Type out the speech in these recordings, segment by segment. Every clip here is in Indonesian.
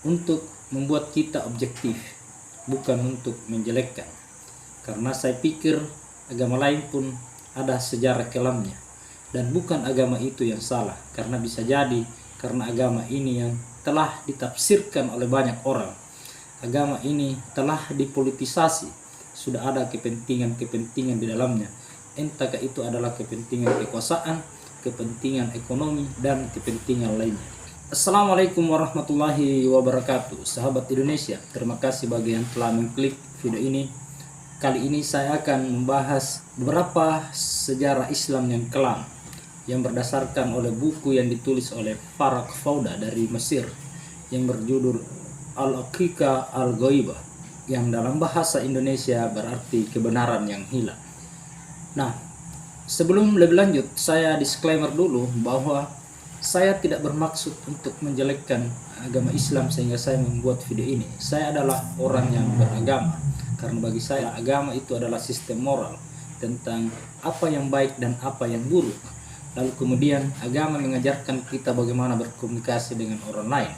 untuk membuat kita objektif, bukan untuk menjelekkan. Karena saya pikir agama lain pun ada sejarah kelamnya, dan bukan agama itu yang salah, karena bisa jadi karena agama ini yang telah ditafsirkan oleh banyak orang. Agama ini telah dipolitisasi, sudah ada kepentingan-kepentingan di dalamnya. Entahkah itu adalah kepentingan kekuasaan, kepentingan ekonomi, dan kepentingan lainnya. Assalamualaikum warahmatullahi wabarakatuh, sahabat Indonesia. Terima kasih bagi yang telah mengklik video ini. Kali ini saya akan membahas beberapa sejarah Islam yang kelam yang berdasarkan oleh buku yang ditulis oleh Farag Fauda dari Mesir yang berjudul Al-Aqiqah Al-Ghaibah, yang dalam bahasa Indonesia berarti kebenaran yang hilang. Nah, sebelum lebih lanjut, saya disclaimer dulu bahwa saya tidak bermaksud untuk menjelekkan agama Islam sehingga saya membuat video ini. Saya adalah orang yang beragama, karena bagi saya agama itu adalah sistem moral tentang apa yang baik dan apa yang buruk. Lalu kemudian agama mengajarkan kita bagaimana berkomunikasi dengan orang lain,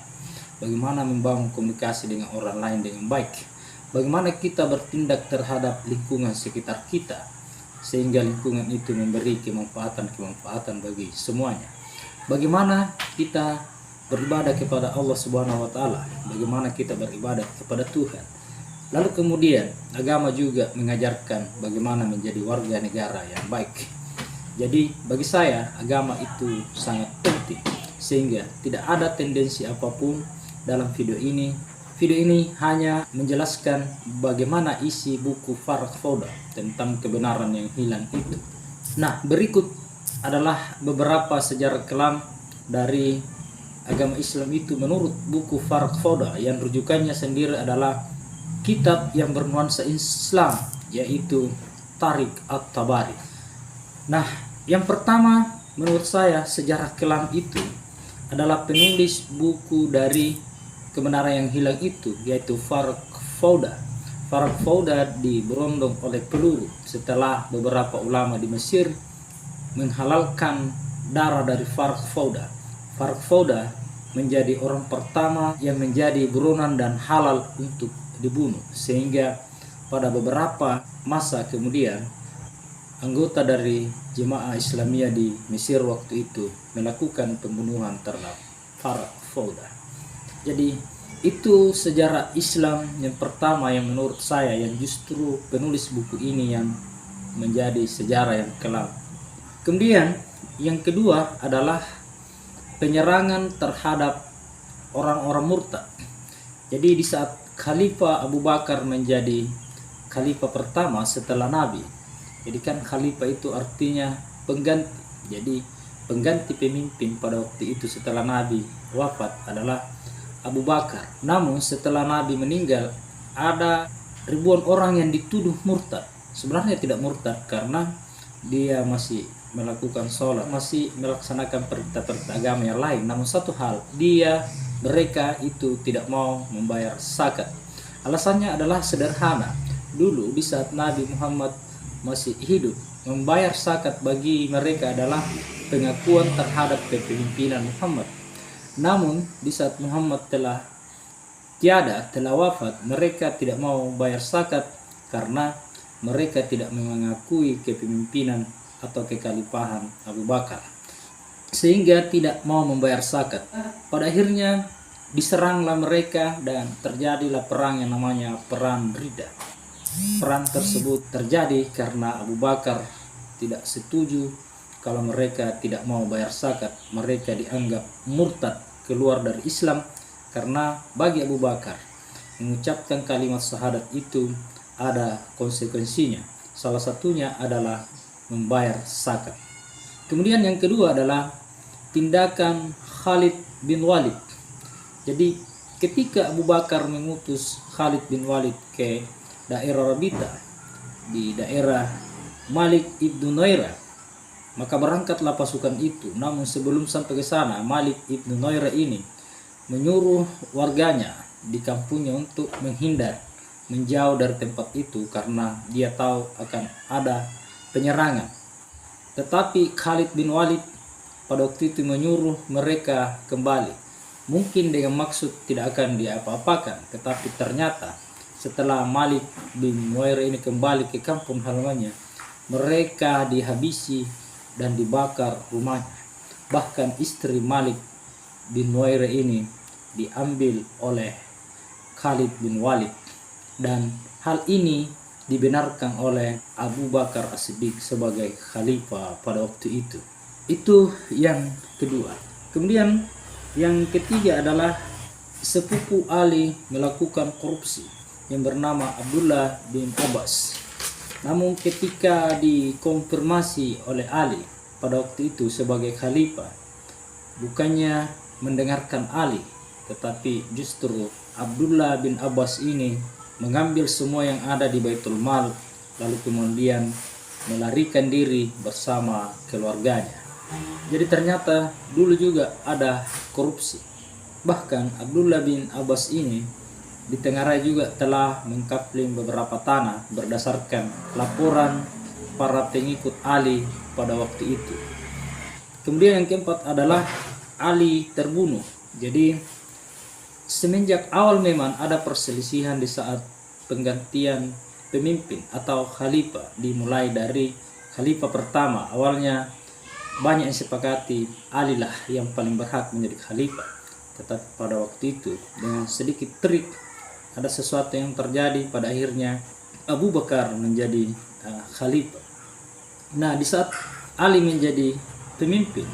bagaimana membangun komunikasi dengan orang lain dengan baik, bagaimana kita bertindak terhadap lingkungan sekitar kita sehingga lingkungan itu memberi kemanfaatan bagi semuanya, bagaimana kita beribadah kepada Allah Subhanahu wa taala, bagaimana kita beribadah kepada Tuhan. Lalu kemudian agama juga mengajarkan bagaimana menjadi warga negara yang baik. Jadi bagi saya agama itu sangat penting, sehingga tidak ada tendensi apapun dalam video ini. Video ini hanya menjelaskan bagaimana isi buku Farag Fauda tentang kebenaran yang hilang itu. Nah, berikut adalah beberapa sejarah kelam dari agama Islam itu menurut buku Farag Fauda, yang rujukannya sendiri adalah kitab yang bernuansa Islam, yaitu Tariq At-Tabari. Nah, yang pertama menurut saya sejarah kelam itu adalah penulis buku dari kebenaran yang hilang itu, yaitu Farag Fauda. Farag Fauda diberondong oleh peluru setelah beberapa ulama di Mesir menghalalkan darah dari Farag Fauda. Farag Fauda menjadi orang pertama yang menjadi buronan dan halal untuk dibunuh, sehingga pada beberapa masa kemudian anggota dari jemaah Islamiyah di Mesir waktu itu melakukan pembunuhan terhadap Farag Fauda. Jadi itu sejarah Islam yang pertama yang menurut saya, yang justru penulis buku ini yang menjadi sejarah yang kelam. Kemudian yang kedua adalah penyerangan terhadap orang-orang murtad. Jadi di saat Khalifah Abu Bakar menjadi khalifah pertama setelah Nabi. Jadi kan khalifah itu artinya pengganti. Jadi pengganti pemimpin pada waktu itu setelah Nabi wafat adalah Abu Bakar. Namun setelah Nabi meninggal ada ribuan orang yang dituduh murtad. Sebenarnya tidak murtad karena dia masih melakukan sholat, masih melaksanakan perintah-perintah agama yang lain. Namun satu hal, mereka itu tidak mau membayar zakat. Alasannya adalah sederhana. Dulu di saat Nabi Muhammad masih hidup, membayar zakat bagi mereka adalah pengakuan terhadap kepemimpinan Muhammad. Namun di saat Muhammad telah wafat, mereka tidak mau bayar zakat karena mereka tidak mengakui kepemimpinan atau kekhalifahan Abu Bakar, sehingga tidak mau membayar zakat. Pada akhirnya diseranglah mereka dan terjadilah perang yang namanya Perang Riddah. Perang tersebut terjadi karena Abu Bakar tidak setuju kalau mereka tidak mau bayar zakat. Mereka dianggap murtad, keluar dari Islam, karena bagi Abu Bakar mengucapkan kalimat syahadat itu ada konsekuensinya. Salah satunya adalah membayar zakat. Kemudian yang kedua adalah tindakan Khalid bin Walid. Jadi ketika Abu Bakar mengutus Khalid bin Walid ke daerah Rabita di daerah Malik ibnu Nuairah, maka berangkatlah pasukan itu. Namun sebelum sampai ke sana, Malik ibnu Nuairah ini menyuruh warganya di kampungnya untuk menjauh dari tempat itu karena dia tahu akan ada penyerangan. Tetapi Khalid bin Walid pada waktu itu menyuruh mereka kembali. Mungkin dengan maksud tidak akan diapa-apakan, tetapi ternyata setelah Malik bin Nuwairah ini kembali ke kampung halamannya, mereka dihabisi dan dibakar rumahnya. Bahkan istri Malik bin Nuwairah ini diambil oleh Khalid bin Walid, dan hal ini dibenarkan oleh Abu Bakar As-Siddiq sebagai khalifah pada waktu itu. Itu yang kedua. Kemudian yang ketiga adalah sepupu Ali melakukan korupsi yang bernama Abdullah bin Abbas. Namun ketika dikonfirmasi oleh Ali pada waktu itu sebagai khalifah, bukannya mendengarkan Ali, tetapi justru Abdullah bin Abbas ini mengambil semua yang ada di Baitul Mal, lalu kemudian melarikan diri bersama keluarganya. Jadi ternyata dulu juga ada korupsi. Bahkan Abdullah bin Abbas ini ditengarai juga telah mengkapling beberapa tanah berdasarkan laporan para pengikut Ali pada waktu itu. Kemudian yang keempat adalah Ali terbunuh. Jadi semenjak awal memang ada perselisihan di saat penggantian pemimpin atau khalifah, dimulai dari khalifah pertama. Awalnya banyak yang sepakati Ali lah yang paling berhak menjadi khalifah, tetapi pada waktu itu dengan sedikit trik ada sesuatu yang terjadi, pada akhirnya Abu Bakar menjadi khalifah. Nah, di saat Ali menjadi pemimpin,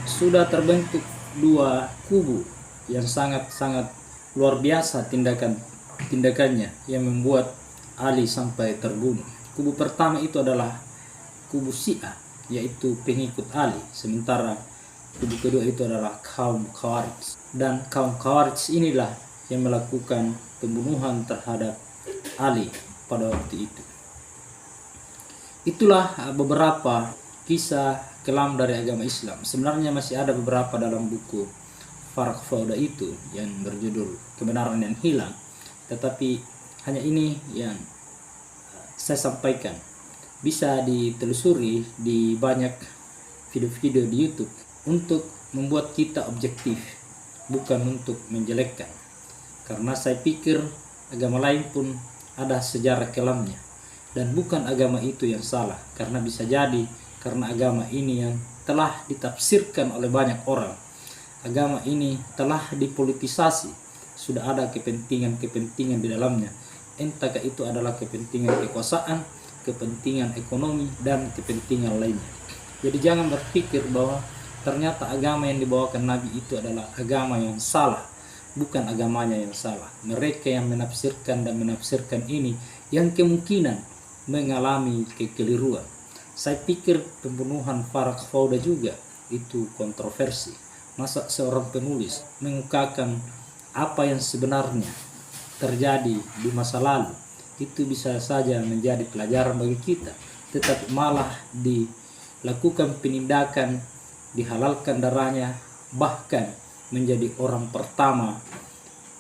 sudah terbentuk dua kubu yang sangat-sangat luar biasa tindakannya yang membuat Ali sampai terbunuh. Kubu pertama itu adalah kubu Syiah, yaitu pengikut Ali, sementara kubu kedua itu adalah kaum Khawarij. Dan kaum Khawarij inilah yang melakukan pembunuhan terhadap Ali pada waktu itu. Itulah beberapa kisah kelam dari agama Islam. Sebenarnya masih ada beberapa dalam buku Farak Fauda itu yang berjudul Kebenaran yang Hilang, tetapi hanya ini yang saya sampaikan. Bisa ditelusuri di banyak video-video di YouTube untuk membuat kita objektif, bukan untuk menjelekkan. Karena saya pikir agama lain pun ada sejarah kelamnya, dan bukan agama itu yang salah, karena bisa jadi karena agama ini yang telah ditafsirkan oleh banyak orang. Agama ini telah dipolitisasi, sudah ada kepentingan-kepentingan di dalamnya. Entahkah itu adalah kepentingan kekuasaan, kepentingan ekonomi, dan kepentingan lainnya. Jadi jangan berpikir bahwa ternyata agama yang dibawakan Nabi itu adalah agama yang salah. Bukan agamanya yang salah. Mereka yang menafsirkan dan menafsirkan ini yang kemungkinan mengalami kekeliruan. Saya pikir pembunuhan Farak Fauda juga itu kontroversi. Masa seorang penulis mengungkapkan apa yang sebenarnya terjadi di masa lalu, itu bisa saja menjadi pelajaran bagi kita, tetapi malah dilakukan penindakan, dihalalkan darahnya, bahkan menjadi orang pertama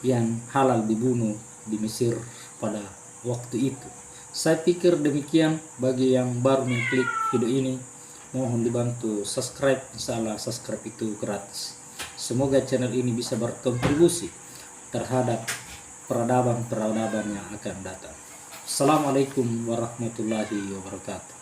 yang halal dibunuh di Mesir pada waktu itu. Saya pikir demikian. Bagi yang baru mengklik video ini, mohon dibantu subscribe. Insyaallah subscribe itu gratis. Semoga channel ini bisa berkontribusi terhadap peradaban yang akan datang. Assalamualaikum warahmatullahi wabarakatuh.